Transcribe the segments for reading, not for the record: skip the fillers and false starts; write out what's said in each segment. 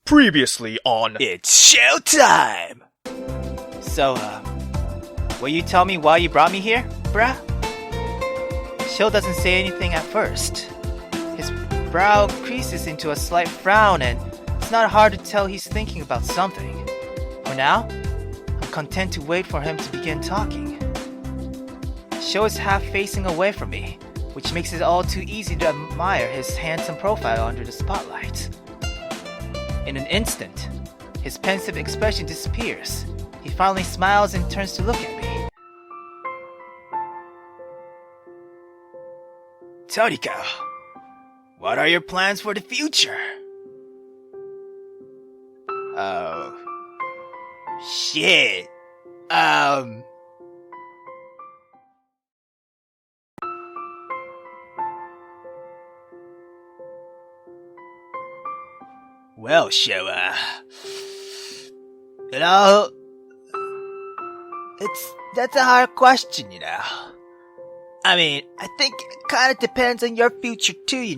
Previously on It's showtime! So, will you tell me why you brought me here, bruh? Sho doesn't say anything at first. His brow creases into a slight frown and it's not hard to tell he's thinking about something. For now, I'm content to wait for him to begin talking. Sho is half facing away from me, which makes it all too easy to admire his handsome profile under the spotlight. In an instant, his pensive expression disappears. He finally smiles and turns to look at me. Toriko, what are your plans for the future? Oh... shit. Well, Sho, that's a hard question, I mean, I think it kinda depends on your future too,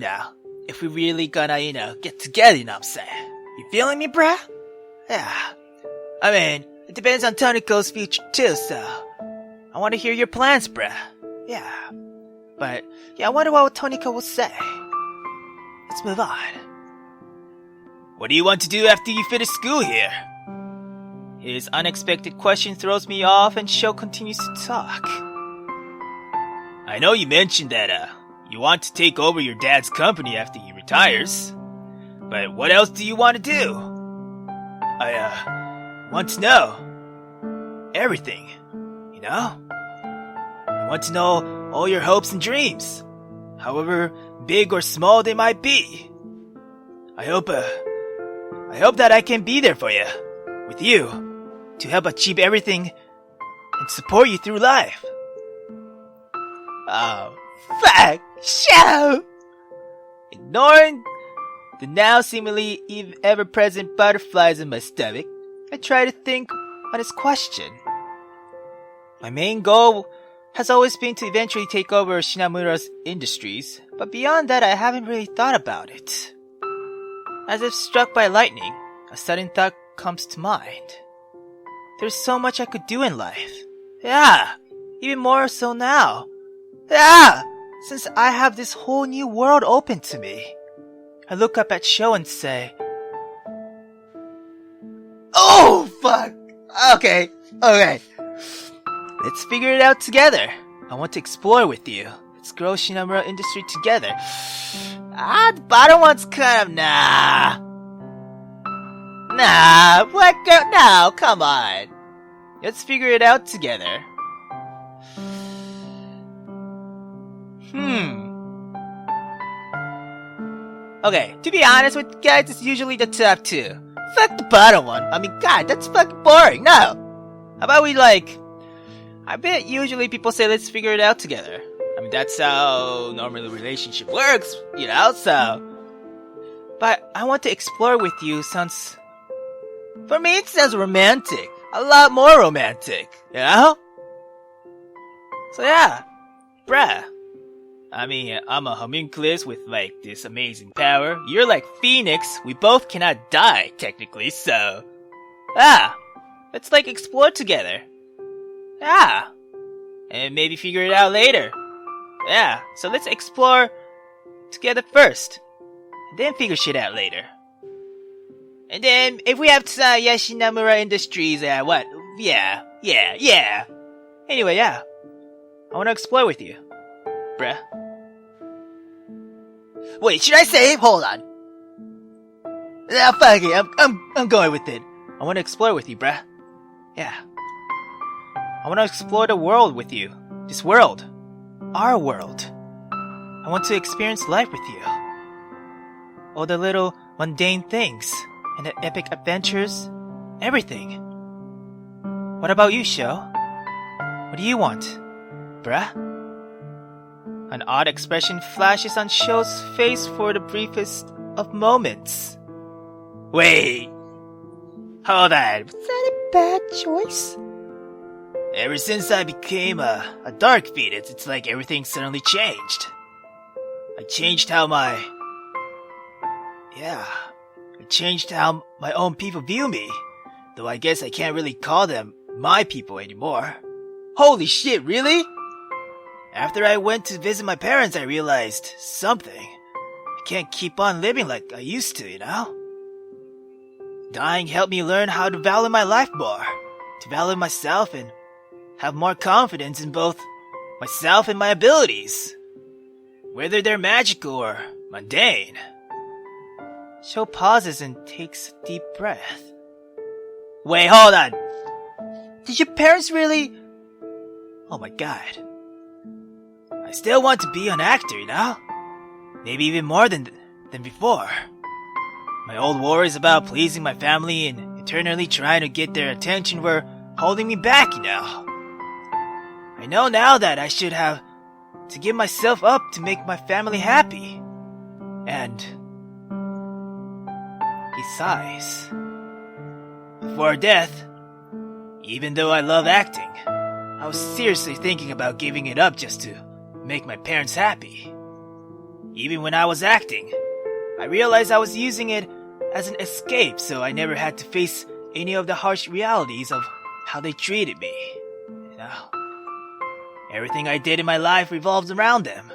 if we really gonna, get together, what I'm saying. You feeling me, bruh? Yeah. I mean, it depends on Toniko's future too, so I want to hear your plans, bruh. Yeah. But, I wonder what Toniko will say. Let's move on. What do you want to do after you finish school here? His unexpected question throws me off and Sho continues to talk. I know you mentioned that, you want to take over your dad's company after he retires. But what else do you want to do? I want to know everything, I want to know all your hopes and dreams, however big or small they might be. I hope that I can be there for you, with you, to help achieve everything and support you through life. Oh, fuck, Sho! Ignoring the now seemingly ever-present butterflies in my stomach, I try to think on his question. My main goal has always been to eventually take over Shinamura's industries, but beyond that I haven't really thought about it. As if struck by lightning, a sudden thought comes to mind. There's so much I could do in life. Yeah, even more so now. Yeah, since I have this whole new world open to me. I look up at Sho and say, oh, fuck! Okay. Let's figure it out together. I want to explore with you. Let's grow Shinamura industry together. The bottom one's kind of nah. What girl? No, come on. Let's figure it out together. Okay, to be honest with you guys, it's usually the top two. Fuck the bottom one. I mean, God, that's fucking boring. No. How about we I bet usually people say let's figure it out together. I mean, that's how normally a relationship works, so. But I want to explore with you since, for me it sounds romantic. A lot more romantic, So yeah, bruh. I mean, I'm a homunculus with this amazing power. You're like Phoenix. We both cannot die, technically, so. Let's explore together. And maybe figure it out later. So let's explore together first. And then figure shit out later. And then, if we have to, Shinamura Industries, what? Yeah. Anyway, I want to explore with you, bruh. Wait, should I save? Hold on. Nah, fuck it, I'm going with it. I want to explore with you, bruh. Yeah. I want to explore the world with you. This world. Our world. I want to experience life with you. All the little mundane things, and the epic adventures, everything. What about you, Sho? What do you want, bruh? An odd expression flashes on Sho's face for the briefest of moments. Wait! Hold on, was that a bad choice? Ever since I became a Dark Phoenix, it's like everything suddenly changed. I changed how It changed how my own people view me, though I guess I can't really call them my people anymore. Holy shit, really? After I went to visit my parents, I realized something. I can't keep on living like I used to, you know? Dying helped me learn how to value my life more, to value myself and have more confidence in both myself and my abilities, whether they're magical or mundane. Sho pauses and takes a deep breath. Wait, hold on. Did your parents really... Oh my god. I still want to be an actor, you know? Maybe even more than before. My old worries about pleasing my family and eternally trying to get their attention were holding me back, you know? I know now that I should have to give myself up to make my family happy. And... He sighs. Before death, even though I love acting, I was seriously thinking about giving it up just to make my parents happy. Even when I was acting, I realized I was using it as an escape, so I never had to face any of the harsh realities of how they treated me. You know? Everything I did in my life revolved around them.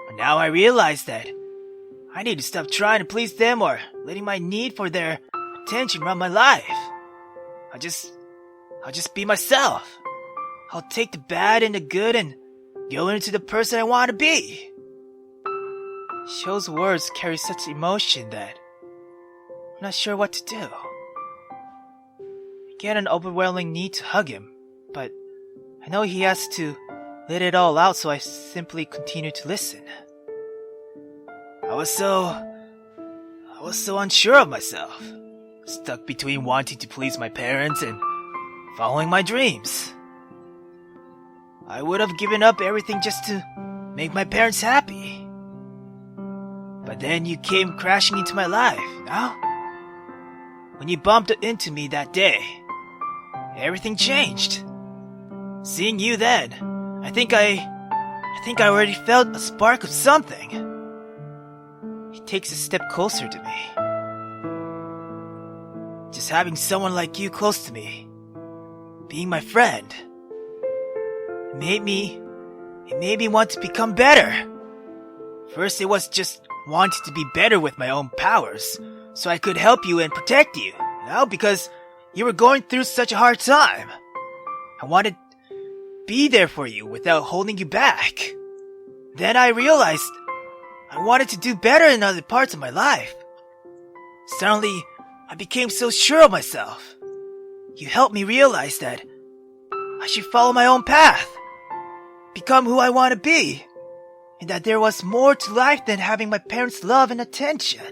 But now I realize that I need to stop trying to please them or letting my need for their attention run my life. I'll just be myself. I'll take the bad and the good and go into the person I want to be. Sho's words carry such emotion that I'm not sure what to do. I get an overwhelming need to hug him, but I know he has to let it all out, so I simply continue to listen. I was so unsure of myself, stuck between wanting to please my parents and following my dreams. I would have given up everything just to make my parents happy. But then you came crashing into my life, no? When you bumped into me that day, everything changed. Seeing you then, I think I already felt a spark of something. He takes a step closer to me. Just having someone like you close to me, being my friend, it made me want to become better. First it was just wanting to be better with my own powers, so I could help you and protect you, you know, because you were going through such a hard time. I wanted to be there for you without holding you back. Then I realized I wanted to do better in other parts of my life. Suddenly, I became so sure of myself. You helped me realize that I should follow my own path, become who I want to be, and that there was more to life than having my parents' love and attention.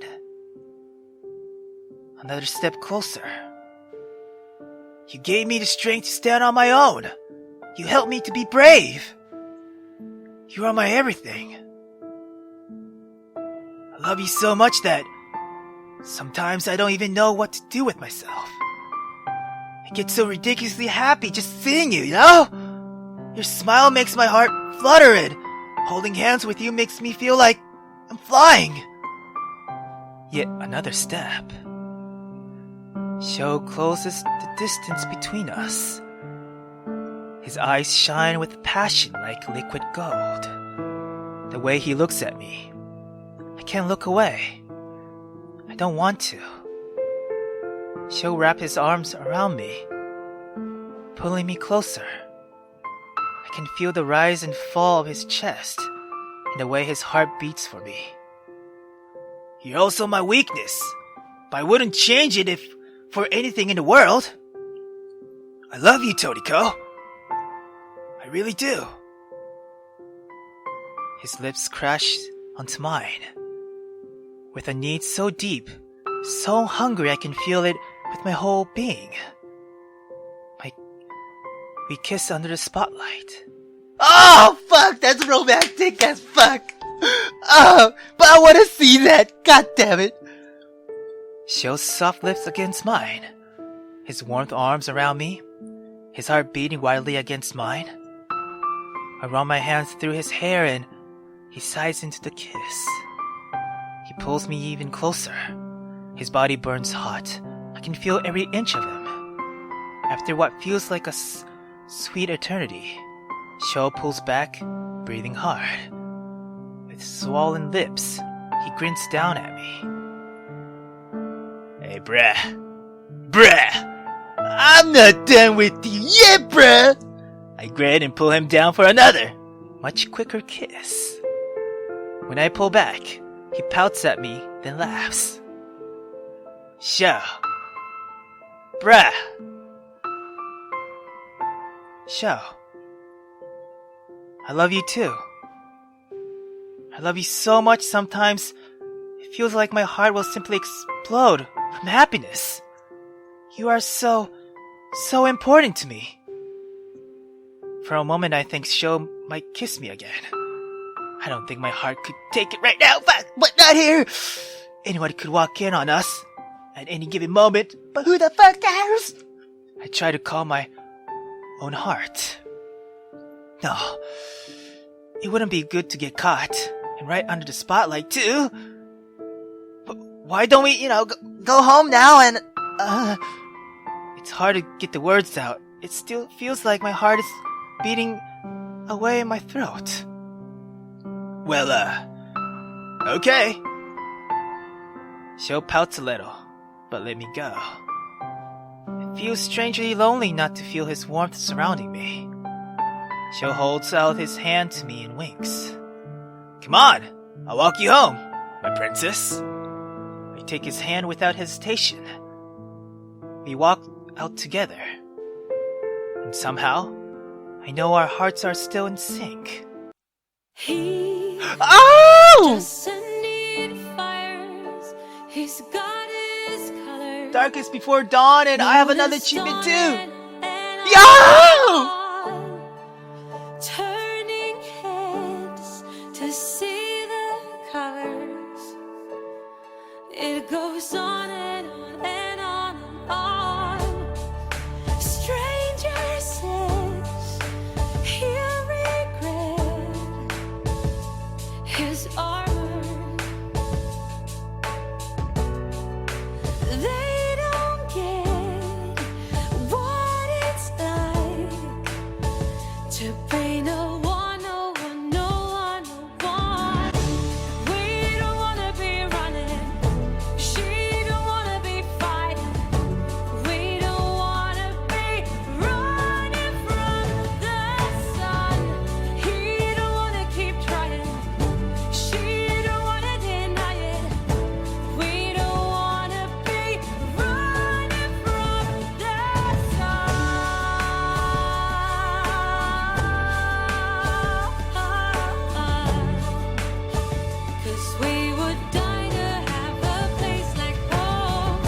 Another step closer. You gave me the strength to stand on my own. You helped me to be brave. You are my everything. I love you so much that sometimes I don't even know what to do with myself. I get so ridiculously happy just seeing you, you know? Your smile makes my heart flutter, and holding hands with you makes me feel like I'm flying. Yet another step. Sho closes the distance between us. His eyes shine with passion like liquid gold. The way he looks at me, I can't look away. I don't want to. Sho wraps his arms around me, pulling me closer. I can feel the rise and fall of his chest and the way his heart beats for me. You're also my weakness, but I wouldn't change it if for anything in the world. I love you, Toriko. I really do. His lips crash onto mine. With a need so deep, so hungry I can feel it with my whole being. We kiss under the spotlight. Oh, fuck, that's romantic as fuck. Oh, but I want to see that, god damn it. Sho's soft lips against mine, his warm arms around me, his heart beating wildly against mine. I run my hands through his hair and he sighs into the kiss. He pulls me even closer, His body burns hot. I can feel every inch of him. After what feels like a sweet eternity, Sho pulls back, breathing hard. With swollen lips, he grins down at me. Hey, bruh. I'm not done with you yet, bruh! I grin and pull him down for another, much quicker kiss. When I pull back, he pouts at me, then laughs. Sho. Bruh. Sho. I love you too. I love you so much sometimes it feels like my heart will simply explode from happiness. You are so important to me. For a moment I think Sho might kiss me again. I don't think my heart could take it right now, but not here. Anyone could walk in on us at any given moment, but who the fuck cares? I try to calm my own heart. No, it wouldn't be good to get caught, and right under the spotlight too. But why don't we, go home now and, It's hard to get the words out. It still feels like my heart is beating away in my throat. Well, okay. Sho pouts a little, but let me go. It feels strangely lonely not to feel his warmth surrounding me. Sho holds out his hand to me and winks. Come on, I'll walk you home, my princess. I take his hand without hesitation. We walk out together. And somehow, I know our hearts are still in sync. He's got his colors. Darkest Before Dawn, and I have another achievement too. Yo! Turning heads to see the colors. It goes on and on and on and on. Stranger says he'll regret his armor. They don't get what it's like to be no one, no one, no one, no one. We don't wanna be running. She don't wanna be fighting. We don't wanna be running from the sun. He don't wanna keep trying. She don't wanna deny it. We don't wanna be running from the sun. 'Cause we would die to have a place like home.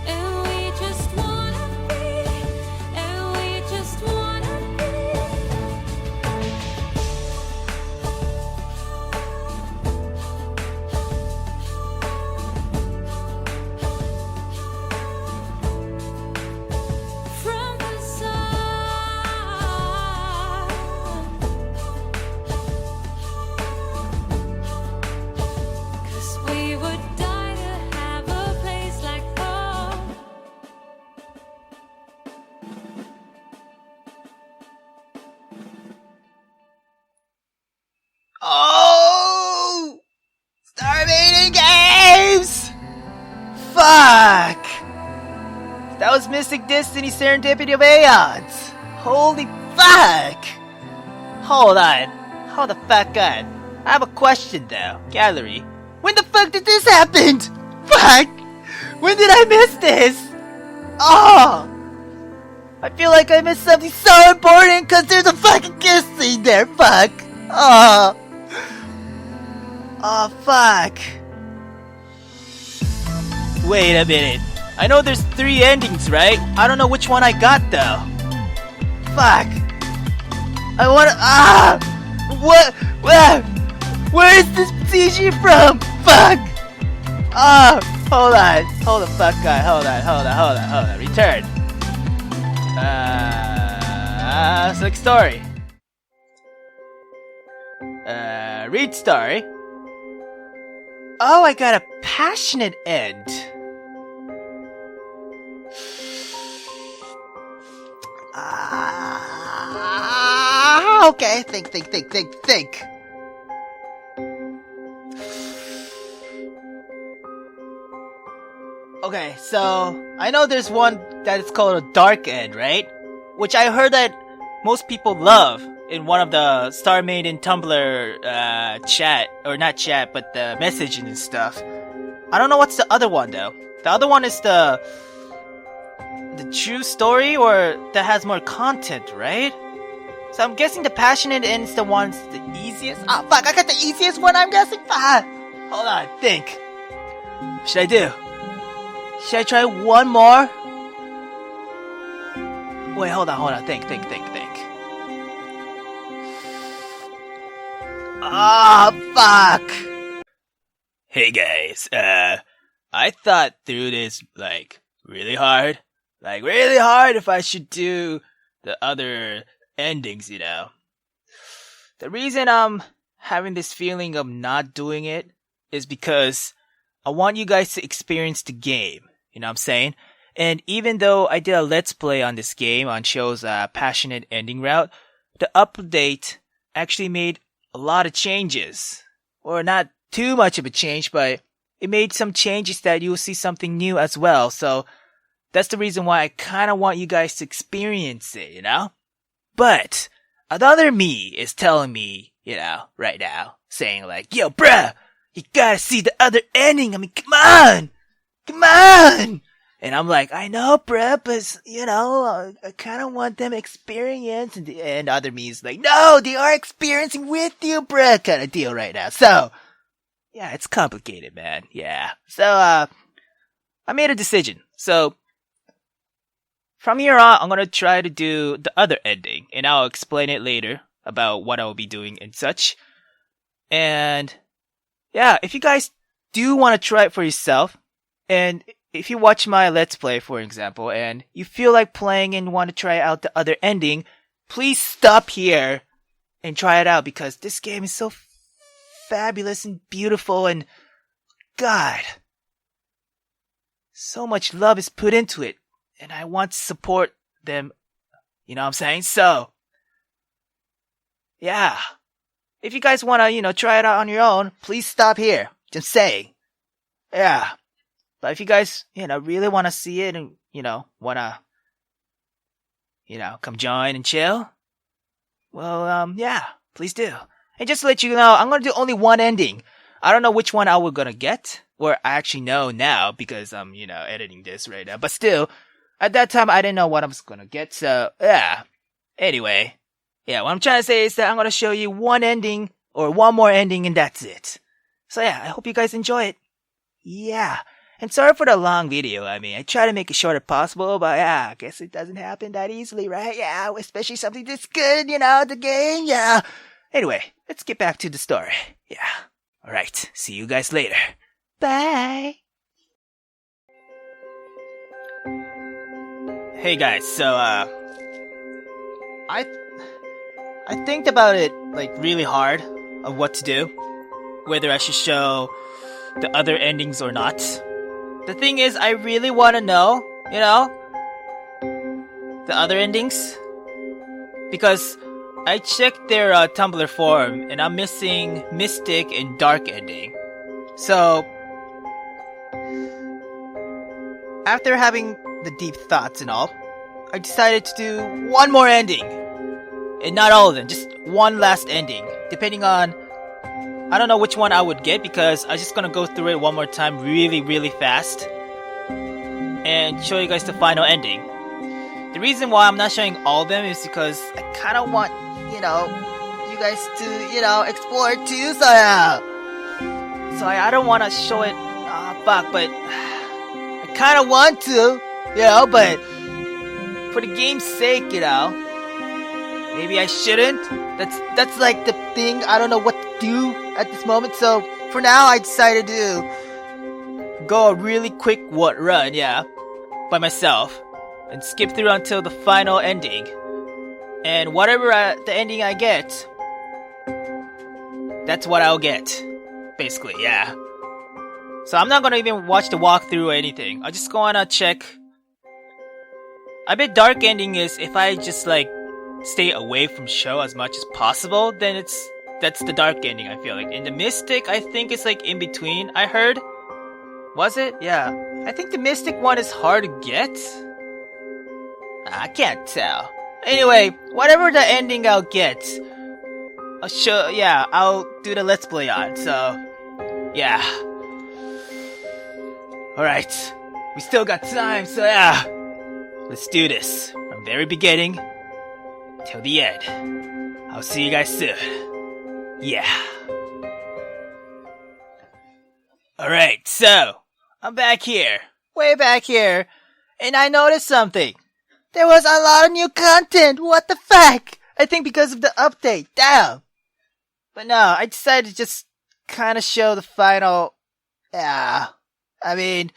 And we just wanna be, and we just wanna be. From the sun. 'Cause we would die to have a place like home. Oh! Starving games! Fuck! That was missing Destinies Serendipity of Aeons! Holy fuck! Hold on. Hold the fuck on. I have a question though. Gallery. When the fuck did this happen? Fuck! When did I miss this? Oh! I feel like I missed something so important because there's a fucking kiss scene there. Fuck! Oh! Oh, fuck. Wait a minute. I know there's 3 endings, right? I don't know which one I got, though. Fuck. I wanna... What? Where is this CG from? Fuck. Hold on. Hold the fuck on. Hold on. Return. Select story. Read story. Oh, I got a passionate end. Okay, think. Okay, so I know there's one that is called a dark end, right? Which I heard that most people love in one of the Star Maiden Tumblr chat, or not chat, but the messaging and stuff. I don't know what's the other one though. The other one is the true story, or that has more content, right? So I'm guessing the passionate end is the one's the easiest. Oh fuck, I got the easiest one, I'm guessing. Hold on, think. What should I do? Should I try one more? Wait, hold on, think. Fuck. Hey guys, I thought through this, really hard if I should do the other endings, The reason I'm having this feeling of not doing it is because I want you guys to experience the game, you know what I'm saying? And even though I did a let's play on this game on Show's passionate ending route, the update actually made a lot of changes. Or not too much of a change, but it made some changes that you'll see something new as well. So that's the reason why I kind of want you guys to experience it, But another me is telling me, right now, saying yo, bruh, you gotta see the other ending. I mean, come on. And I'm like, I know, bruh, but, I kind of want them experience. And other me is like, no, they are experiencing with you, bruh, kind of deal right now. So, yeah, it's complicated, man. Yeah. So, I made a decision. So, from here on, I'm gonna try to do the other ending. And I'll explain it later about what I'll be doing and such. And, yeah, if you guys do want to try it for yourself, and if you watch my Let's Play, for example, and you feel like playing and want to try out the other ending, please stop here and try it out, because this game is so fabulous and beautiful, and God, so much love is put into it, and I want to support them, you know what I'm saying? So, yeah, if you guys want to, try it out on your own, please stop here, just saying. Yeah. But if you guys, really want to see it and, want to, come join and chill, well, yeah, please do. And just to let you know, I'm going to do only one ending. I don't know which one I was going to get, or I actually know now because I'm, editing this right now. But still, at that time, I didn't know what I was going to get. So, yeah. Anyway, yeah, what I'm trying to say is that I'm going to show you one ending or one more ending, and that's it. So, yeah, I hope you guys enjoy it. Yeah. And sorry for the long video. I mean, I try to make it short as possible, but yeah, I guess it doesn't happen that easily, right? Yeah, especially something this good, the game, yeah. Anyway, let's get back to the story. Yeah. Alright, see you guys later. Bye! Hey guys, so, I think about it, really hard of what to do. Whether I should show the other endings or not. The thing is, I really want to know, the other endings. Because I checked their Tumblr forum, and I'm missing Mystic and Dark ending. So, after having the deep thoughts and all, I decided to do one more ending. And not all of them, just one last ending. Depending on, I don't know which one I would get, because I'm just gonna go through it one more time really, really fast. And show you guys the final ending. The reason why I'm not showing all of them is because I kind of want, you guys to, explore it too, so yeah. So I don't want to show it, but I kind of want to, but for the game's sake, maybe I shouldn't. That's like the thing, I don't know what to do at this moment, so for now I decided to go a really quick run, by myself, and skip through until the final ending. And whatever the ending I get, that's what I'll get. Basically, yeah. So I'm not gonna even watch the walkthrough or anything. I'm just gonna check. I bet dark ending is if I just like stay away from show as much as possible, then that's the dark ending, I feel like. In the Mystic, I think it's like in between, I heard. Was it? Yeah. I think the Mystic one is hard to get. I can't tell. Anyway, whatever the ending I'll get, I'll do the Let's Play on, so, yeah. Alright, we still got time, so yeah. Let's do this, from very beginning, till the end. I'll see you guys soon. Yeah. Alright, so, I'm back here, way back here, and I noticed something. There was a lot of new content, what the fuck? I think because of the update, damn. But no, I decided to just kind of show the final, I mean,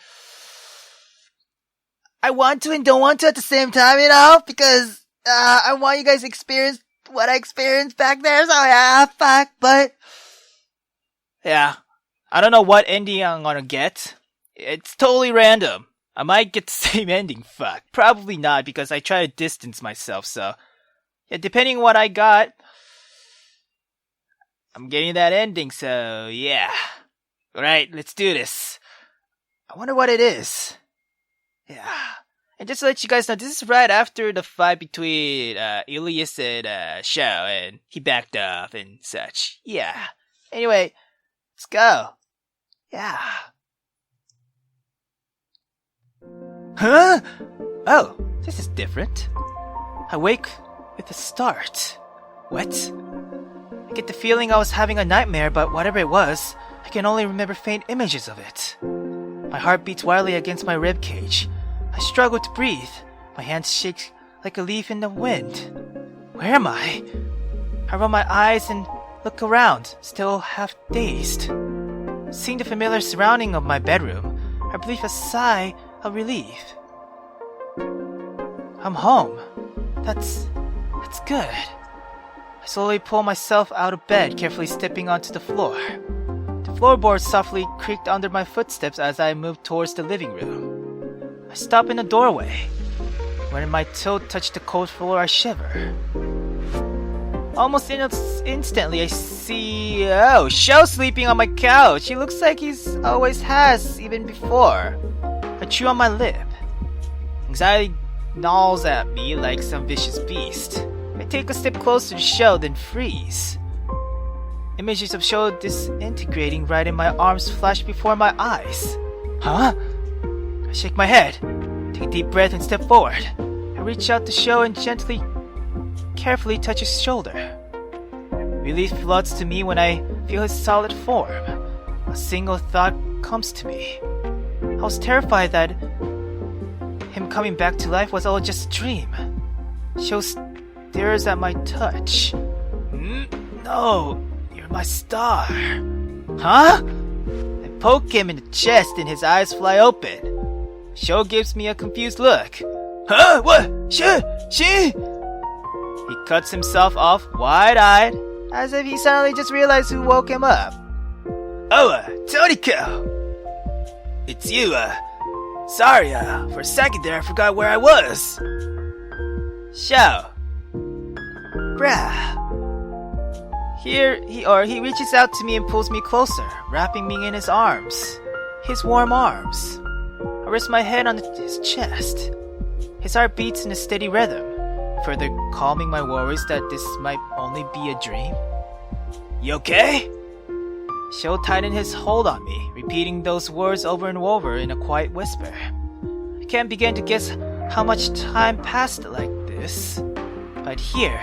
I want to and don't want to at the same time, you know, because, I want you guys to experience what I experienced back there, so yeah, fuck, but, yeah, I don't know what ending I'm gonna get. It's totally random. I might get the same ending, fuck. Probably not, because I try to distance myself, so, yeah, depending on what I got, I'm getting that ending, so, yeah. Alright, let's do this. I wonder what it is. Yeah. And just to let you guys know, this is right after the fight between Ilias and Shao, and he backed off and such. Yeah. Anyway, let's go. Yeah. Huh? Oh, this is different. I wake with a start. What? I get the feeling I was having a nightmare, but whatever it was, I can only remember faint images of it. My heart beats wildly against my rib cage. I struggle to breathe. My hands shake like a leaf in the wind. Where am I? I roll my eyes and look around, still half dazed. Seeing the familiar surrounding of my bedroom, I breathe a sigh of relief. I'm home. That's good. I slowly pull myself out of bed, carefully stepping onto the floor. The floorboards softly creaked under my footsteps as I moved towards the living room. I stop in the doorway. When my toe touched the cold floor, I shiver. Almost instantly, I see... Oh, Shao sleeping on my couch. He looks like he's always has, even before. I chew on my lip. Anxiety gnaws at me like some vicious beast. I take a step closer to Shao, then freeze. Images of Shao disintegrating right in my arms flash before my eyes. Huh? I shake my head, take a deep breath and step forward. I reach out to Shao and gently, carefully touch his shoulder. Relief floods to me when I feel his solid form. A single thought comes to me. I was terrified that him coming back to life was all just a dream. Shao stares at my touch. No, you're my star. Huh? I poke him in the chest and his eyes fly open. Shao gives me a confused look. Huh? What? She? He cuts himself off wide-eyed, as if he suddenly just realized who woke him up. Oh, Toriko! It's you, sorry, for a second there I forgot where I was. Shao. Bruh. He reaches out to me and pulls me closer, wrapping me in his arms. His warm arms. I rest my head on his chest. His heart beats in a steady rhythm, further calming my worries that this might only be a dream. You okay? Shao tightened his hold on me, repeating those words over and over in a quiet whisper. I can't begin to guess how much time passed like this, but here,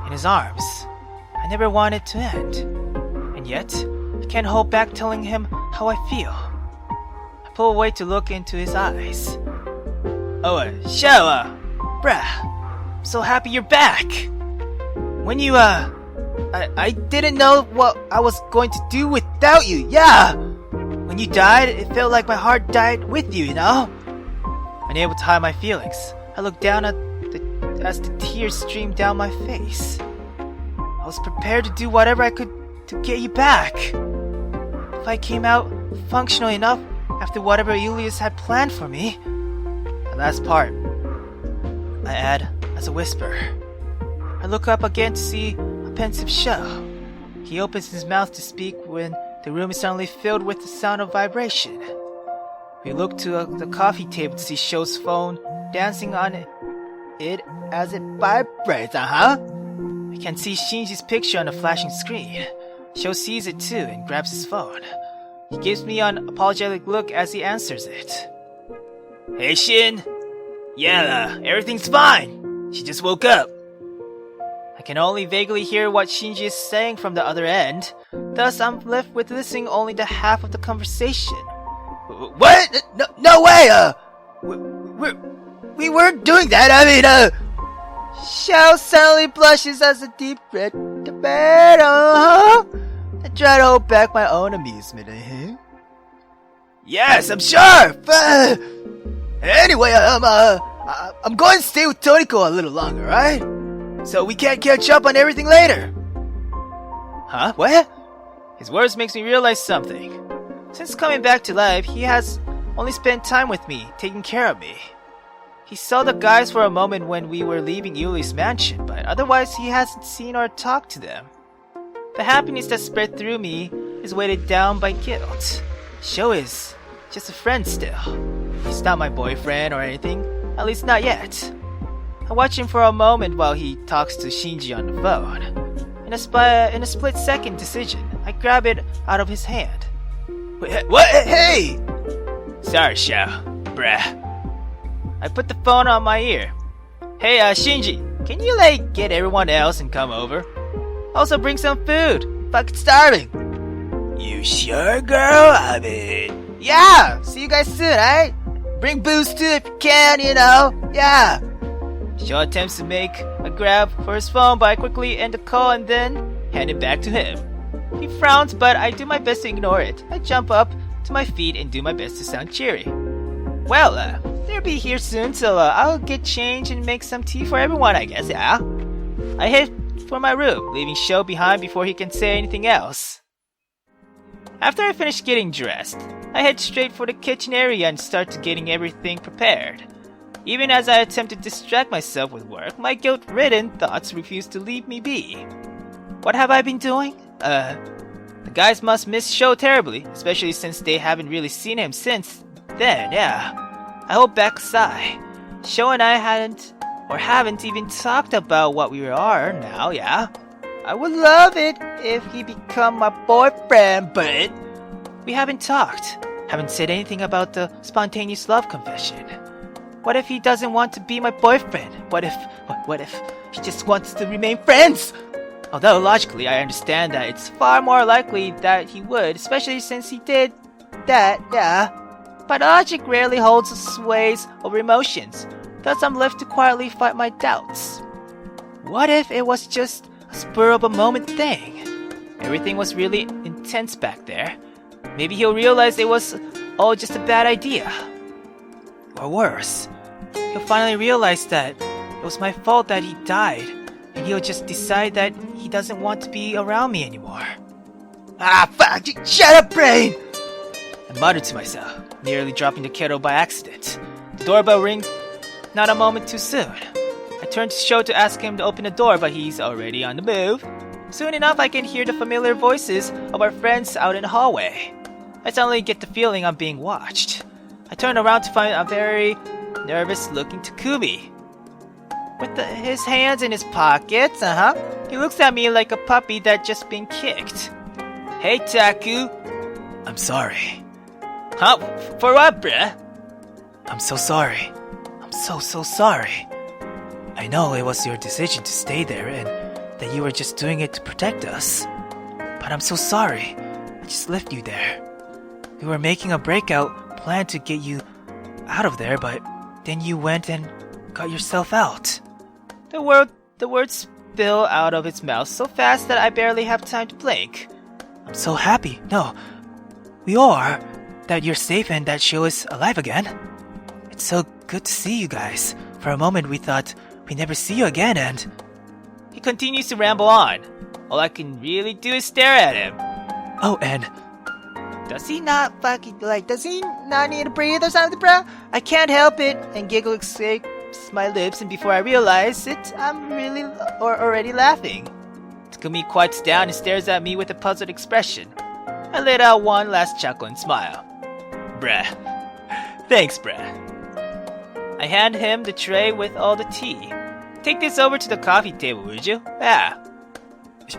in his arms, I never wanted to end. And yet, I can't hold back telling him how I feel. I pull away to look into his eyes. Oh, Shao, bruh, I'm so happy you're back. When you, I didn't know what I was going to do without you, yeah! When you died, it felt like my heart died with you, you know? Unable to hide my feelings, I looked down as the tears streamed down my face. I was prepared to do whatever I could to get you back. if I came out functional enough after whatever Julius had planned for me. The last part, I add as a whisper. I look up again to see a pensive Sho. He opens his mouth to speak when the room is suddenly filled with the sound of vibration. We look to the coffee table to see Sho's phone dancing on it as it vibrates, I can see Shinji's picture on the flashing screen. Sho sees it too and grabs his phone. He gives me an apologetic look as he answers it. Hey Shin! Yeah, everything's fine. She just woke up. I can only vaguely hear what Shinji is saying from the other end. Thus, I'm left with listening only to half of the conversation. What? No way! We weren't doing that. I mean, Xiao suddenly blushes as a deep red tomato. I try to hold back my own amusement. Yes, I'm sure. Anyway, I'm going to stay with Toniko a little longer, right? So we can't catch up on everything later. Huh? What? His words makes me realize something. Since coming back to life, he has only spent time with me, taking care of me. He saw the guys for a moment when we were leaving Yuli's mansion, but otherwise he hasn't seen or talked to them. The happiness that spread through me is weighted down by guilt. Sho is just a friend still. He's not my boyfriend or anything, at least not yet. I watch him for a moment while he talks to Shinji on the phone. In a split-second decision, I grab it out of his hand. Wait, what? Hey! Sorry, Sho. Bruh. I put the phone on my ear. Hey, Shinji, can you, get everyone else and come over? Also bring some food. Fucking starving. You sure, girl? I mean... Yeah! See you guys soon, alright? Bring booze too if you can, Yeah! Sho attempts to make a grab for his phone, but I quickly end the call and then hand it back to him. He frowns, but I do my best to ignore it. I jump up to my feet and do my best to sound cheery. Well, they'll be here soon, so I'll get changed and make some tea for everyone, I guess, yeah? I head for my room, leaving Sho behind before he can say anything else. After I finish getting dressed, I head straight for the kitchen area and start to getting everything prepared. Even as I attempt to distract myself with work, my guilt-ridden thoughts refuse to leave me be. What have I been doing? The guys must miss Sho terribly, especially since they haven't really seen him since then, yeah. I hold back a sigh. Sho and I haven't even talked about what we are now, yeah. I would love it if he become my boyfriend, but we haven't talked. Haven't said anything about the spontaneous love confession. What if he doesn't want to be my boyfriend? What if he just wants to remain friends? Although logically I understand that it's far more likely that he would, especially since he did that, yeah. But logic rarely holds the sways over emotions, thus I'm left to quietly fight my doubts. What if it was just a spur of a moment thing? Everything was really intense back there. Maybe he'll realize it was all just a bad idea. Or worse, he'll finally realize that it was my fault that he died, and he'll just decide that he doesn't want to be around me anymore. Ah, fuck! Shut up, brain! I muttered to myself, nearly dropping the kettle by accident. The doorbell rings, not a moment too soon. I turn to Sho to ask him to open the door, but he's already on the move. Soon enough, I can hear the familiar voices of our friends out in the hallway. I suddenly get the feeling I'm being watched. I turn around to find a very nervous-looking Takumi. With his hands in his pockets, he looks at me like a puppy that just been kicked. Hey, Taku. I'm sorry. Huh? For what, bruh? I'm so sorry. I'm so sorry. I know it was your decision to stay there and that you were just doing it to protect us. But I'm so sorry. I just left you there. We were making a breakout plan to get you out of there, but then you went and got yourself out. The words spill out of his mouth so fast that I barely have time to blink. I'm so happy. No, we all are. That you're safe and that Sho is alive again. It's so good to see you guys. For a moment we thought we'd never see you again and... He continues to ramble on. All I can really do is stare at him. Oh, and Does he not need to breathe or something, bro? I can't help it, and giggle escapes my lips, and before I realize it, I'm really already laughing. Takumi quiets down and stares at me with a puzzled expression. I let out one last chuckle and smile. Bruh. Thanks, bruh. I hand him the tray with all the tea. Take this over to the coffee table, would you? Yeah.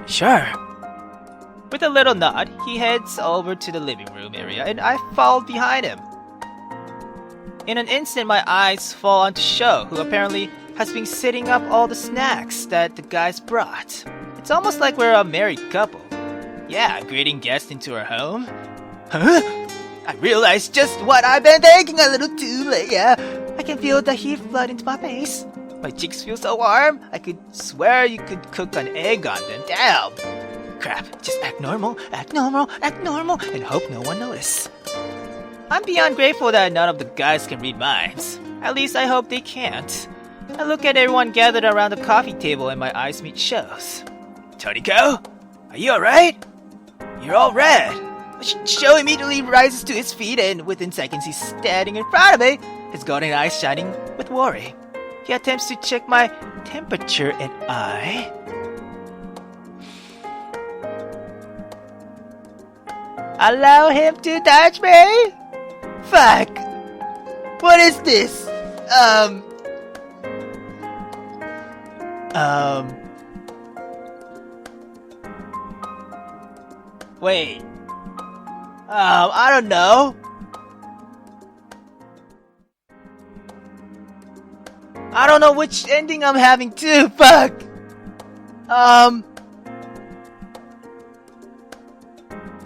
Sure. With a little nod, he heads over to the living room area and I followed behind him. In an instant, my eyes fall onto Sho, who apparently has been setting up all the snacks that the guys brought. It's almost like we're a married couple. Yeah, greeting guests into our home. Huh? I realized just what I've been thinking a little too late, yeah. I can feel the heat flood into my face. My cheeks feel so warm, I could swear you could cook an egg on them. Damn! Crap, just act normal, and hope no one notices. I'm beyond grateful that none of the guys can read minds. At least I hope they can't. I look at everyone gathered around the coffee table and my eyes meet Sho's. Toriko? Are you alright? You're all red. Sho immediately rises to his feet and within seconds he's standing in front of me, his golden eyes shining with worry. He attempts to check my temperature and I... allow him to touch me? Fuck! What is this? Wait. I don't know. I don't know which ending I'm having too, fuck!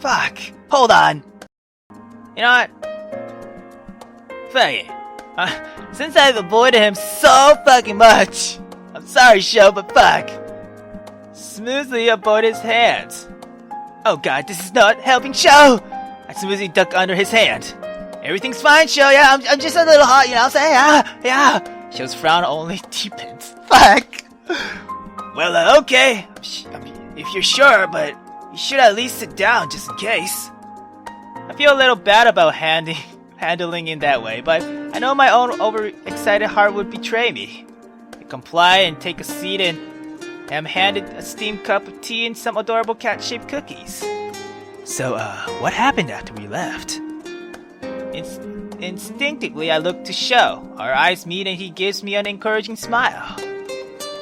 Fuck. Hold on. You know what? Fuck it. Since I've avoided him so fucking much, I'm sorry, Sho, but fuck. Smoothly avoid his hands. Oh god, this is not helping Sho! I smoothly duck under his hand. Everything's fine, Sho, yeah, I'm just a little hot, you know what I'm saying? Yeah. Sho's frown only deepens. Fuck! Well, okay. If you're sure, but you should at least sit down just in case. I feel a little bad about handling in that way, but I know my own overexcited heart would betray me. I comply and take a seat and am handed a steamed cup of tea and some adorable cat-shaped cookies. So, what happened after we left? Instinctively, I look to Sho. Our eyes meet and he gives me an encouraging smile.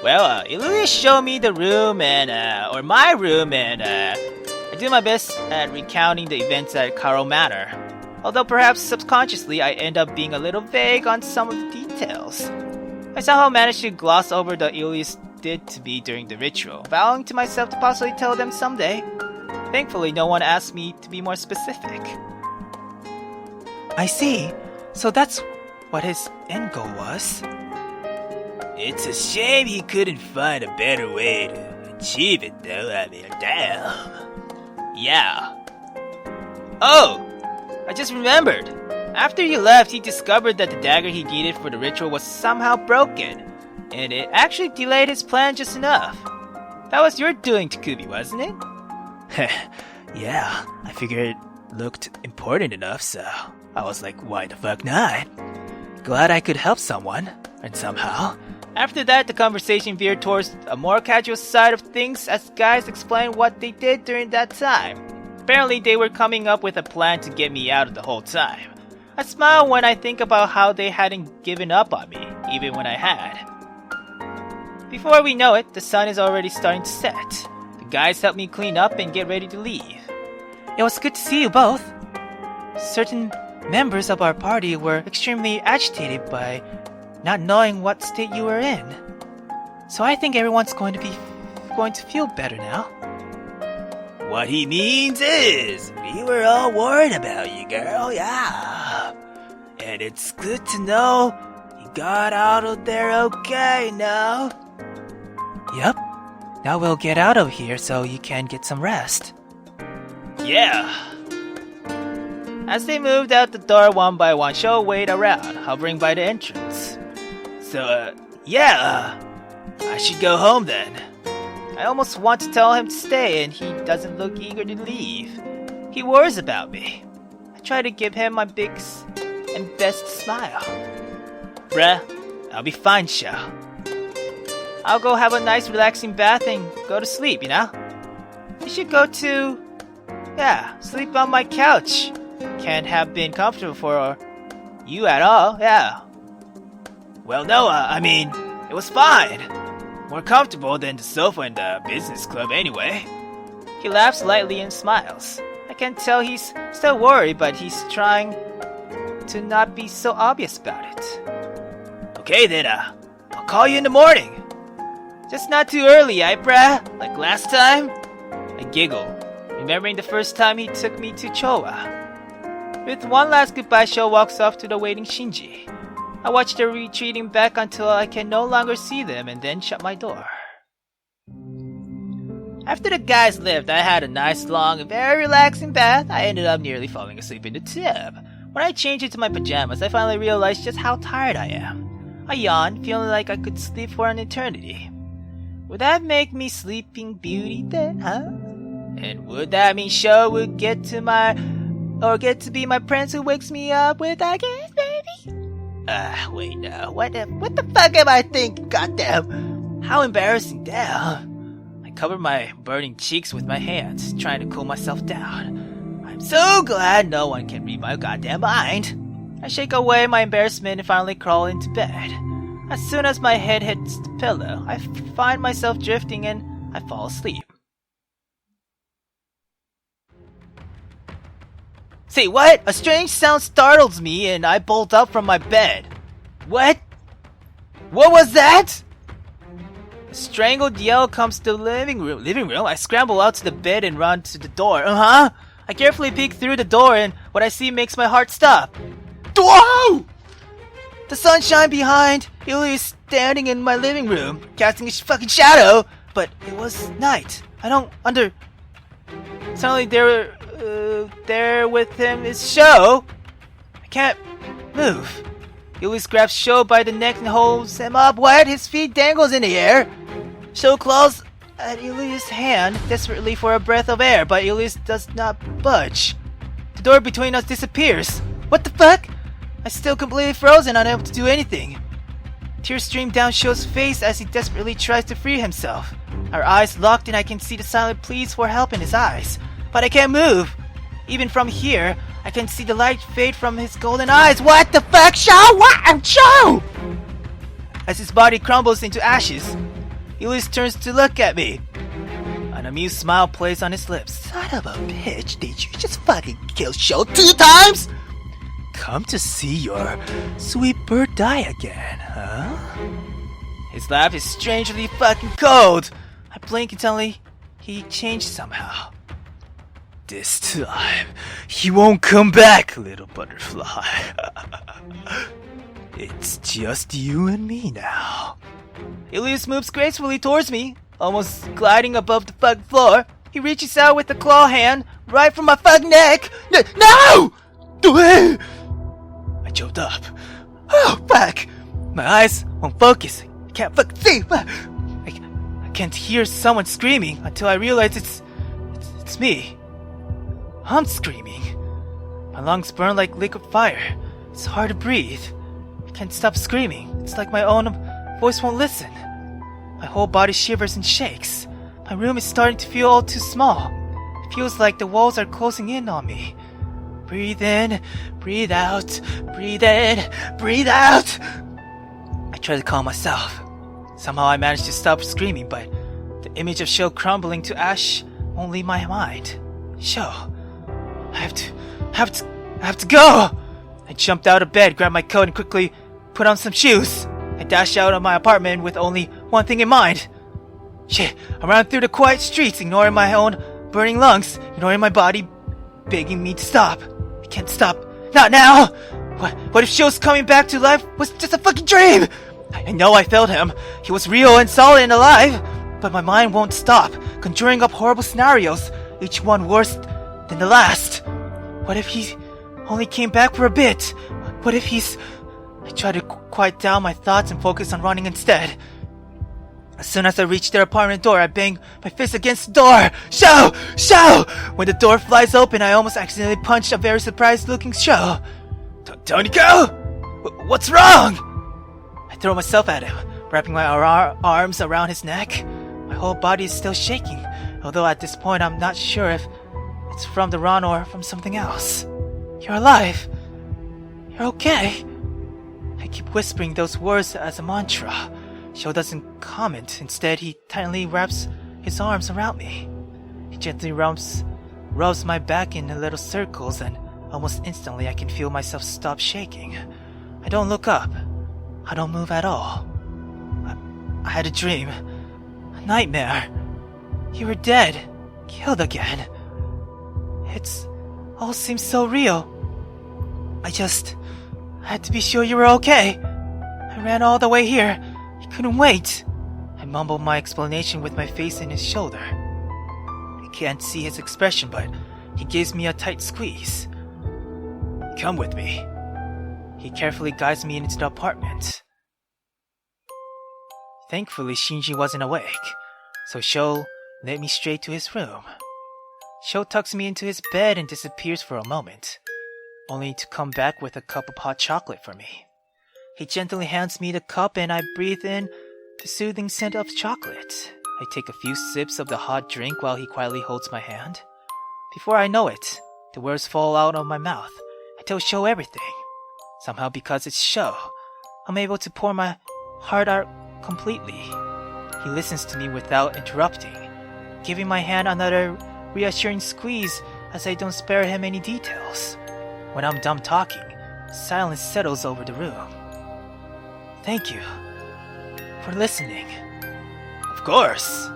Well, Illuya showed me the room or my room and, I do my best at recounting the events at Karo Manor. Although perhaps subconsciously I end up being a little vague on some of the details. I somehow managed to gloss over the Ilias did to me during the ritual, vowing to myself to possibly tell them someday. Thankfully, no one asked me to be more specific. I see. So that's what his end goal was. It's a shame he couldn't find a better way to achieve it, though. I mean, damn. Yeah. Oh! I just remembered. After you left, he discovered that the dagger he needed for the ritual was somehow broken, and it actually delayed his plan just enough. That was your doing, Takumi, wasn't it? Yeah, I figured it looked important enough, so I was like, why the fuck not? Glad I could help someone, and somehow. After that, the conversation veered towards a more casual side of things as guys explained what they did during that time. Apparently, they were coming up with a plan to get me out of the whole time. I smile when I think about how they hadn't given up on me, even when I had. Before we know it, the sun is already starting to set. The guys helped me clean up and get ready to leave. It was good to see you both. Certain members of our party were extremely agitated by not knowing what state you were in. So I think everyone's going to feel better now. What he means is, we were all worried about you, girl, yeah. And it's good to know you got out of there okay now. Yep. Now we'll get out of here so you can get some rest. Yeah. As they moved out the door one by one, Sho waited around, hovering by the entrance. So, I should go home then. I almost want to tell him to stay, and he doesn't look eager to leave. He worries about me. try to give him my and best smile. Bruh, I'll be fine, Shao. I'll go have a nice relaxing bath and go to sleep, you know? You should go to... sleep on my couch. Can't have been comfortable for you at all, yeah. Well, no, I mean, it was fine. More comfortable than the sofa in the business club anyway. He laughs lightly and smiles. I can tell he's still worried, but he's trying to not be so obvious about it. Okay then, I'll call you in the morning. Just not too early, bruh? Like last time? I giggle, remembering the first time he took me to Chowa. With one last goodbye, Sho walks off to the waiting Shinji. I watch them retreating back until I can no longer see them and then shut my door. After the guys left, I had a nice, long, and very relaxing bath. I ended up nearly falling asleep in the tub. When I changed into my pajamas, I finally realized just how tired I am. I yawned, feeling like I could sleep for an eternity. Would that make me Sleeping Beauty then, huh? And would that mean Sho would get to be my prince who wakes me up with a kiss, baby? Wait, no. What the fuck am I thinking? Goddamn. How embarrassing, damn. I covered my burning cheeks with my hands, trying to cool myself down. I'm so glad no one can read my goddamn mind. I shake away my embarrassment and finally crawl into bed. As soon as my head hits the pillow, I find myself drifting and I fall asleep. Say what? A strange sound startles me and I bolt up from my bed. What? What was that? A strangled yell comes to the living room. I scramble out to the bed and run to the door. I carefully peek through the door and what I see makes my heart stop. Whoa! The sunshine behind Illy is standing in my living room, casting a fucking shadow, but it was night. Suddenly there with him is Sho. I can't move. Illy grabs Sho by the neck and holds him up. What? His feet dangles in the air. Sho claws at Illy's hand desperately for a breath of air, but Illy does not budge. The door between us disappears. What the fuck? I'm still completely frozen, unable to do anything. Tears stream down Sho's face as he desperately tries to free himself. Our eyes locked and I can see the silent pleas for help in his eyes. But I can't move. Even from here, I can see the light fade from his golden eyes. What the fuck, Sho? What? I'm Sho! As his body crumbles into ashes, Ulyss turns to look at me. An amused smile plays on his lips. Son of a bitch, did you just fucking kill Sho 2 times? Come to see your sweet bird die again, huh? His laugh is strangely fucking cold. I blink and suddenly he changed somehow. This time, he won't come back, little butterfly. It's just you and me now. Ilias moves gracefully towards me, almost gliding above the fucking floor. He reaches out with the claw hand, right from my fucking neck. No! I choked up. Oh, fuck! My eyes won't focus. I can't fucking see. I can't hear someone screaming until I realize it's me. I'm screaming. My lungs burn like liquid fire. It's hard to breathe. I can't stop screaming. It's like my own voice won't listen. My whole body shivers and shakes. My room is starting to feel all too small. It feels like the walls are closing in on me. Breathe in, breathe out, breathe in, breathe out. I try to calm myself. Somehow I manage to stop screaming, but the image of Sho crumbling to ash won't leave my mind. Sho, I have to go! I jumped out of bed, grabbed my coat, and quickly put on some shoes. I dashed out of my apartment with only one thing in mind. Shit, I ran through the quiet streets, ignoring my own burning lungs, ignoring my body begging me to stop. I can't stop. Not now! What if Sho's coming back to life was just a fucking dream? I know I felt him. He was real and solid and alive. But my mind won't stop, conjuring up horrible scenarios, each one worse than the last. What if he only came back for a bit? What if he's... I try to quiet down my thoughts and focus on running instead. As soon as I reach their apartment door, I bang my fist against the door. Sho! Sho! When the door flies open, I almost accidentally punch a very surprised-looking Sho. Toniko? What's wrong? I throw myself at him, wrapping my arms around his neck. My whole body is still shaking, although at this point I'm not sure if it's from the run or from something else. You're alive. You're okay. I keep whispering those words as a mantra. Sho doesn't comment. Instead, he tightly wraps his arms around me. He gently rubs my back in little circles, and almost instantly I can feel myself stop shaking. I don't look up. I don't move at all. I had a dream. A nightmare. You were dead. Killed again. It's all seems so real. I had to be sure you were okay. I ran all the way here. I couldn't wait. I mumbled my explanation with my face in his shoulder. I can't see his expression, but he gives me a tight squeeze. Come with me. He carefully guides me into the apartment. Thankfully, Shinji wasn't awake, so Sho led me straight to his room. Sho tucks me into his bed and disappears for a moment, only to come back with a cup of hot chocolate for me. He gently hands me the cup and I breathe in the soothing scent of chocolate. I take a few sips of the hot drink while he quietly holds my hand. Before I know it, the words fall out of my mouth. I tell Sho everything. Somehow, because it's Sho, I'm able to pour my heart out completely. He listens to me without interrupting, giving my hand another reassuring squeeze as I don't spare him any details. When I'm done talking, silence settles over the room. Thank you for listening. Of course.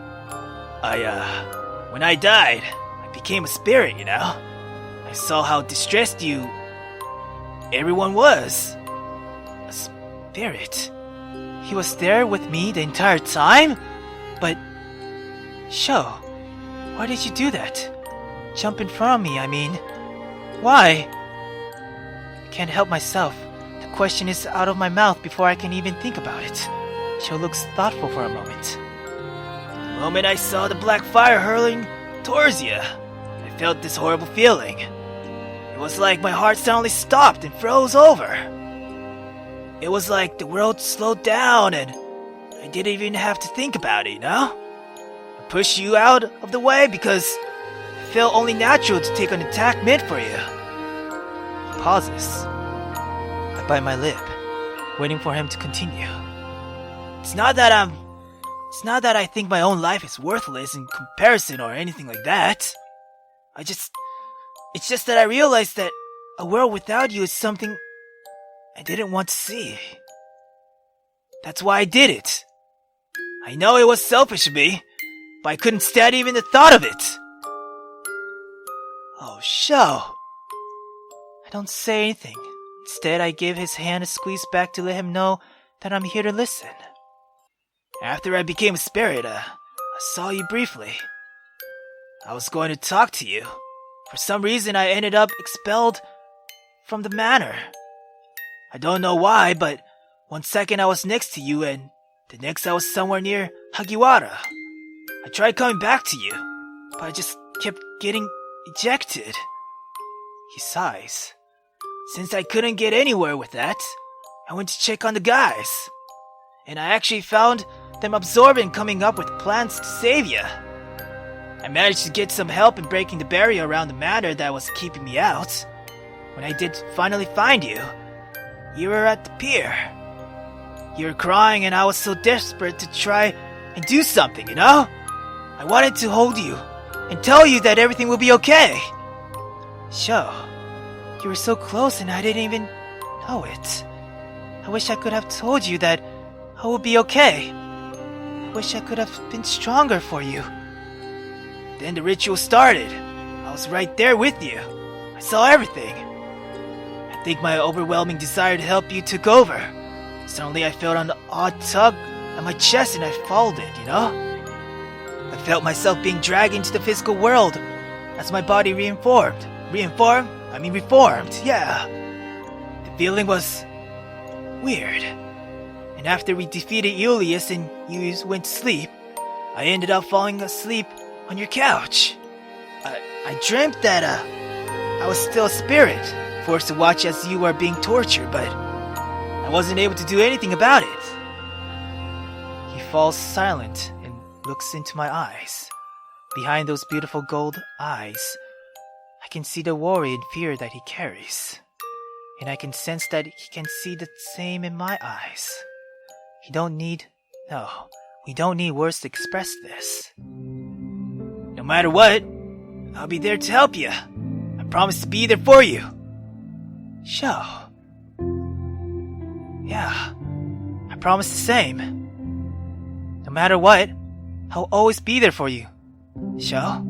When I died, I became a spirit, you know? I saw how distressed everyone was. A spirit? He was there with me the entire time? But, Sho, why did you do that? Jump in front of me, I mean. Why? I can't help myself. The question is out of my mouth before I can even think about it. Sho looks thoughtful for a moment. The moment I saw the black fire hurling towards you, I felt this horrible feeling. It was like my heart suddenly stopped and froze over. It was like the world slowed down and I didn't even have to think about it, you know? I pushed you out of the way because it felt only natural to take an attack meant for you. He pauses. I bite my lip, waiting for him to continue. It's not that I think my own life is worthless in comparison or anything like that. It's just that I realized that a world without you is something I didn't want to see. That's why I did it. I know it was selfish of me, but I couldn't stand even the thought of it. Oh, Sho. I don't say anything. Instead, I give his hand a squeeze back to let him know that I'm here to listen. After I became a spirit, I saw you briefly. I was going to talk to you. For some reason, I ended up expelled from the manor. I don't know why, but one second I was next to you and the next I was somewhere near Hagiwara. I tried coming back to you, but I just kept getting ejected. He sighs. Since I couldn't get anywhere with that, I went to check on the guys. And I actually found them absorbed in coming up with plans to save you. I managed to get some help in breaking the barrier around the manor that was keeping me out. When I did finally find you, you were at the pier. You were crying and I was so desperate to try and do something, you know? I wanted to hold you and tell you that everything will be okay. Sho, you were so close and I didn't even know it. I wish I could have told you that I would be okay. I wish I could have been stronger for you. Then the ritual started. I was right there with you. I saw everything. I think my overwhelming desire to help you took over. Suddenly I felt an odd tug at my chest and I followed it, you know? I felt myself being dragged into the physical world as my body reformed, yeah. The feeling was weird. And after we defeated Julius and you went to sleep, I ended up falling asleep on your couch. I dreamt that I was still a spirit, forced to watch as you were being tortured, but I wasn't able to do anything about it. He falls silent and looks into my eyes. Behind those beautiful gold eyes, I can see the worry and fear that he carries. And I can sense that he can see the same in my eyes. We don't need words to express this. No matter what, I'll be there to help you. I promise to be there for you. Sho. Yeah, I promise the same. No matter what, I'll always be there for you. Sho.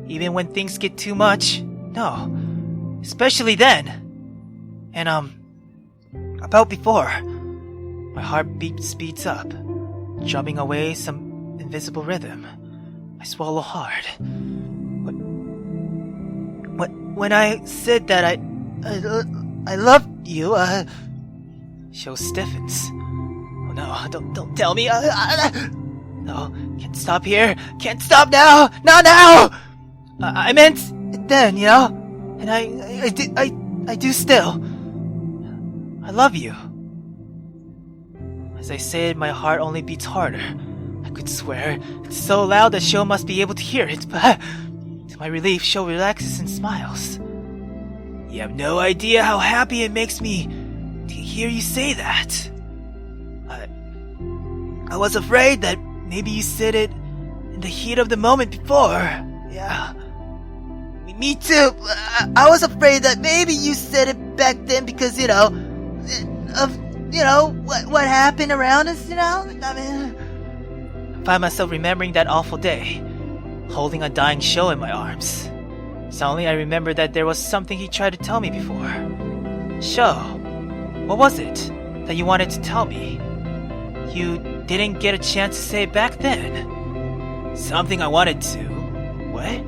Even when things get too much, no. Especially then. And, about before, my heartbeat speeds up, drumming away some invisible rhythm. I swallow hard. When I said that I loved you, Sho stiffens. Oh no, don't tell me. No, can't stop here. Can't stop now. Not now. I meant it then, you know? And I do still. I love you. As I say it, my heart only beats harder. I could swear it's so loud that Sho must be able to hear it, but to my relief, Sho relaxes and smiles. You have no idea how happy it makes me to hear you say that. I was afraid that maybe you said it in the heat of the moment before. Yeah. Me too. I was afraid that maybe you said it back then because, what happened around us, I find myself remembering that awful day, holding a dying Sho in my arms. Suddenly I remember that there was something he tried to tell me before. Sho, what was it that you wanted to tell me? You didn't get a chance to say it back then. Something I wanted to... What?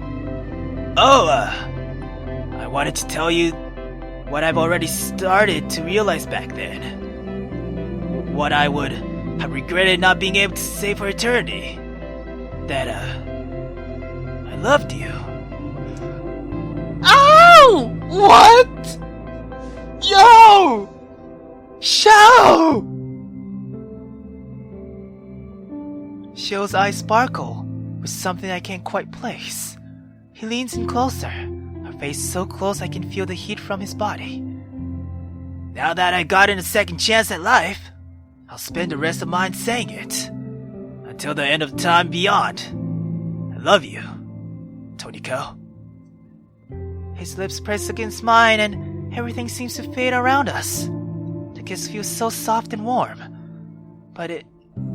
Oh, I wanted to tell you what I've already started to realize back then. What I would have regretted not being able to say for eternity. That, I loved you. Ow! What? Yo! Sho! Sho's eyes sparkle with something I can't quite place. He leans in closer, our face so close I can feel the heat from his body. Now that I've gotten a second chance at life, I'll spend the rest of mine saying it. Until the end of time beyond. I love you, Toniko. His lips press against mine and everything seems to fade around us. The kiss feels so soft and warm, but it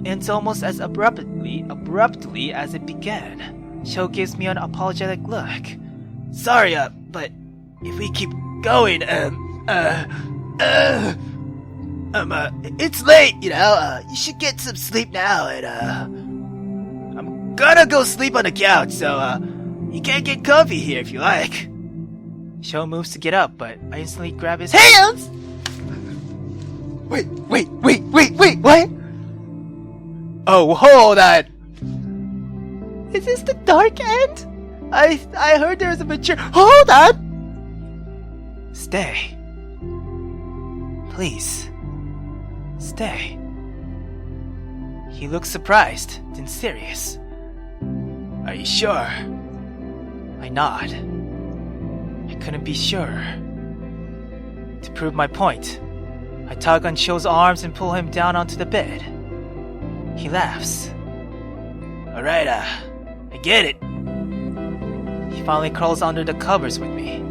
ends almost as abruptly as it began. Sho gives me an apologetic look. Sorry, but if we keep going, it's late, you should get some sleep now, and, I'm gonna go sleep on the couch, so, you can get comfy here if you like. Sho moves to get up, but I instantly grab his hands! Wait, what? Oh, hold on! Is this the dark end? I heard there was a mature... Hold on! Stay. Please. Stay. He looks surprised, then serious. Are you sure? I nod. I couldn't be sure. To prove my point, I tug on Sho's arms and pull him down onto the bed. He laughs. Alright, I get it. He finally crawls under the covers with me.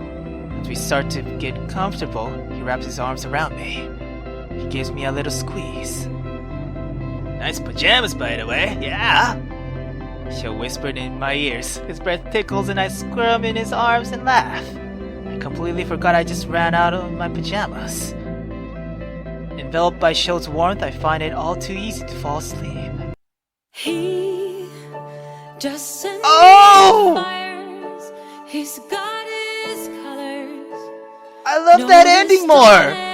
As we start to get comfortable, he wraps his arms around me. He gives me a little squeeze. Nice pajamas, by the way, yeah. Sho whispered in my ears. His breath tickles and I squirm in his arms and laugh. I completely forgot I just ran out of my pajamas. Enveloped by Sho's warmth, I find it all too easy to fall asleep. He just sends fires. He's got his colors. I love that ending more!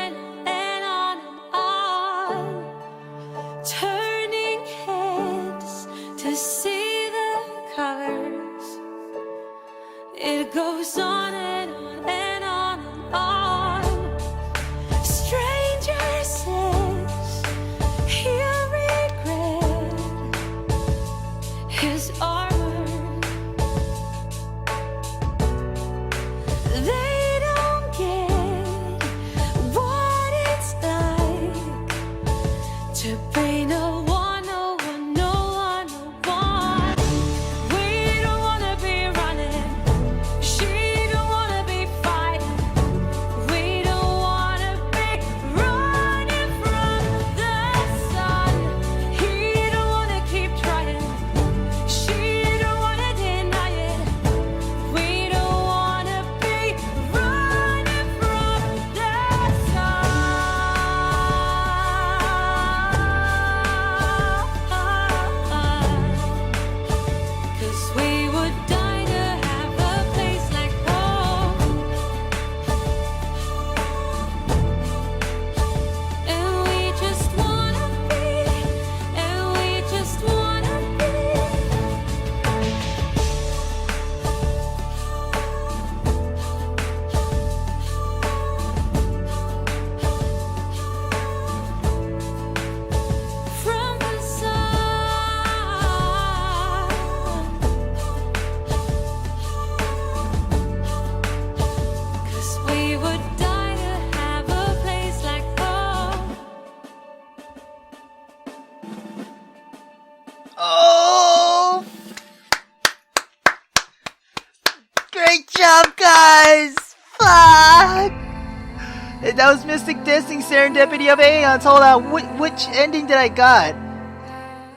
That was Mystic Destinies Serendipity of Aeons. Hold on, which ending did I got?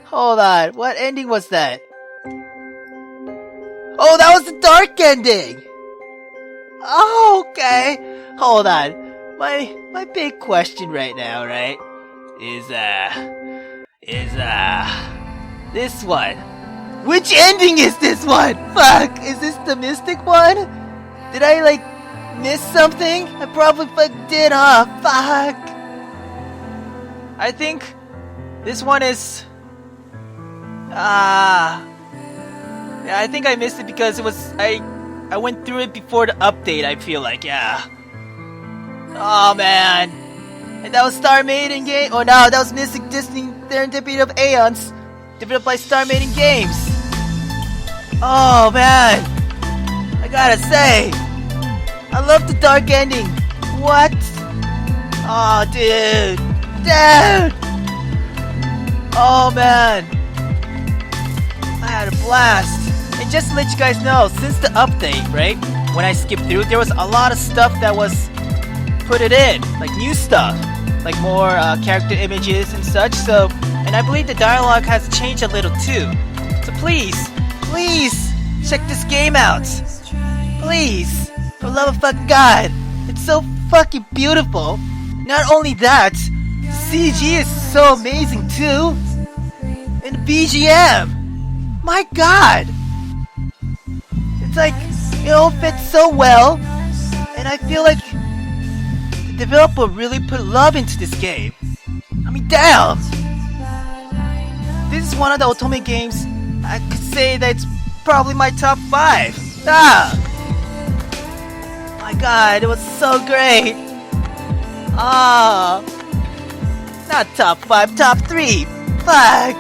Hold on, what ending was that? Oh, that was the dark ending! Oh, okay. Hold on. My big question right now, right, is this one. Which ending is this one? Fuck, is this the Mystic one? Did I, like, miss something? I probably did, huh? Fuck. I think this one is... yeah, I think I missed it because it was... I went through it before the update, I feel like, yeah. Oh, man. And that was Star Maiden Game... Oh, no, that was Mystic Destinies Serendipity of Aeons, developed by Star Maiden Games. Oh, man. I gotta say, I love the dark ending. What? Oh, dude. Dude! Oh, man. I had a blast. And just to let you guys know, since the update, right, when I skipped through, there was a lot of stuff that was put it in, like new stuff, like more character images and such. So, and I believe the dialogue has changed a little too. So please check this game out. Please, for the love of fucking God, it's so fucking beautiful. Not only that, the CG is so amazing too, and the BGM. My God, it's like it all fits so well, and I feel like the developer really put love into this game. I mean, damn! This is one of the Otome games I could say that it's probably my top 5. Ah! My God, it was so great! Ah! Not top 5, top 3! Fuck!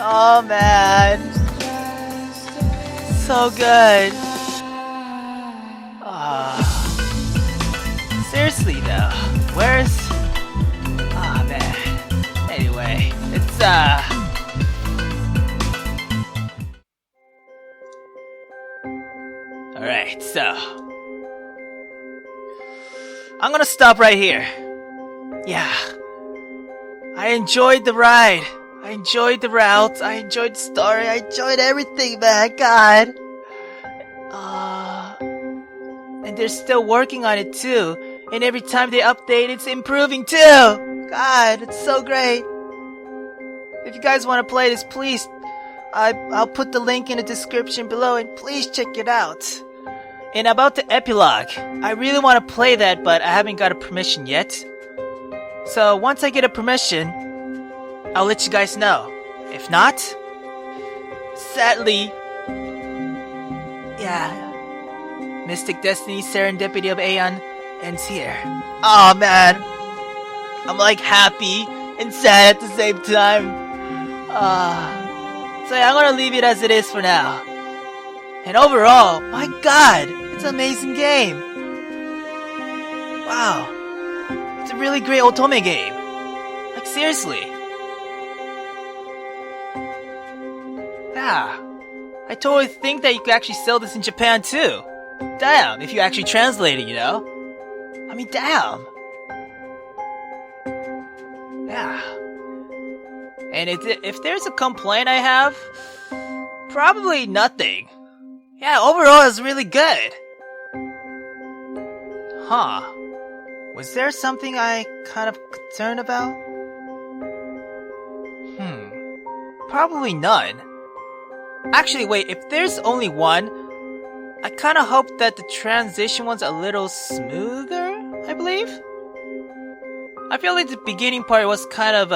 Oh man! So good! Ah! Seriously though, where's... Ah man. Anyway, it's Alright, so I'm gonna stop right here. Yeah. I enjoyed the ride. I enjoyed the route. I enjoyed the story. I enjoyed everything, man. God. And they're still working on it too. And every time they update, it's improving too. God, it's so great. If you guys want to play this, please, I'll put the link in the description below and please check it out. And about the epilogue, I really want to play that, but I haven't got a permission yet. So once I get a permission, I'll let you guys know. If not, sadly, yeah, Mystic Destinies Serendipity of Aeon ends here. Oh man, I'm like happy and sad at the same time. So yeah, I'm gonna leave it as it is for now. And overall, my God, it's an amazing game. Wow, it's a really great Otome game. Like seriously. Yeah, I totally think that you could actually sell this in Japan too. Damn, if you actually translate it, you know? I mean, damn. Yeah. And if there's a complaint I have, probably nothing. Yeah, overall it's really good. Huh. Was there something I kind of concerned about? Probably none. Actually, wait, if there's only one, I kind of hope that the transition was a little smoother, I believe? I feel like the beginning part was kind of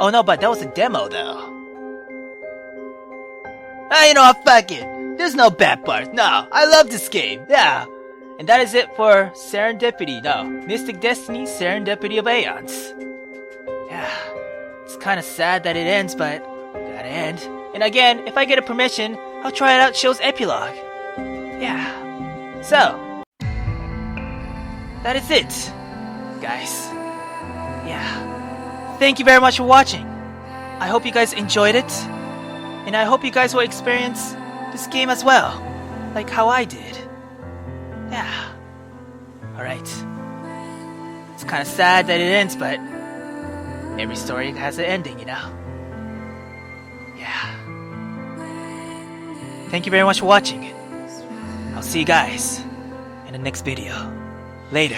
Oh no, but that was a demo though. You know what, fuck it. There's no bad parts. No, I love this game. Yeah. And that is it for Serendipity. No, Mystic Destinies Serendipity of Aeons. Yeah. It's kind of sad that it ends, but gotta end. And again, if I get a permission, I'll try it out Show's epilogue. Yeah. So, that is it, guys. Yeah. Thank you very much for watching. I hope you guys enjoyed it. And I hope you guys will experience this game as well. Like how I did. Yeah. Alright. It's kind of sad that it ends, but every story has an ending, you know? Yeah. Thank you very much for watching. I'll see you guys in the next video. Later.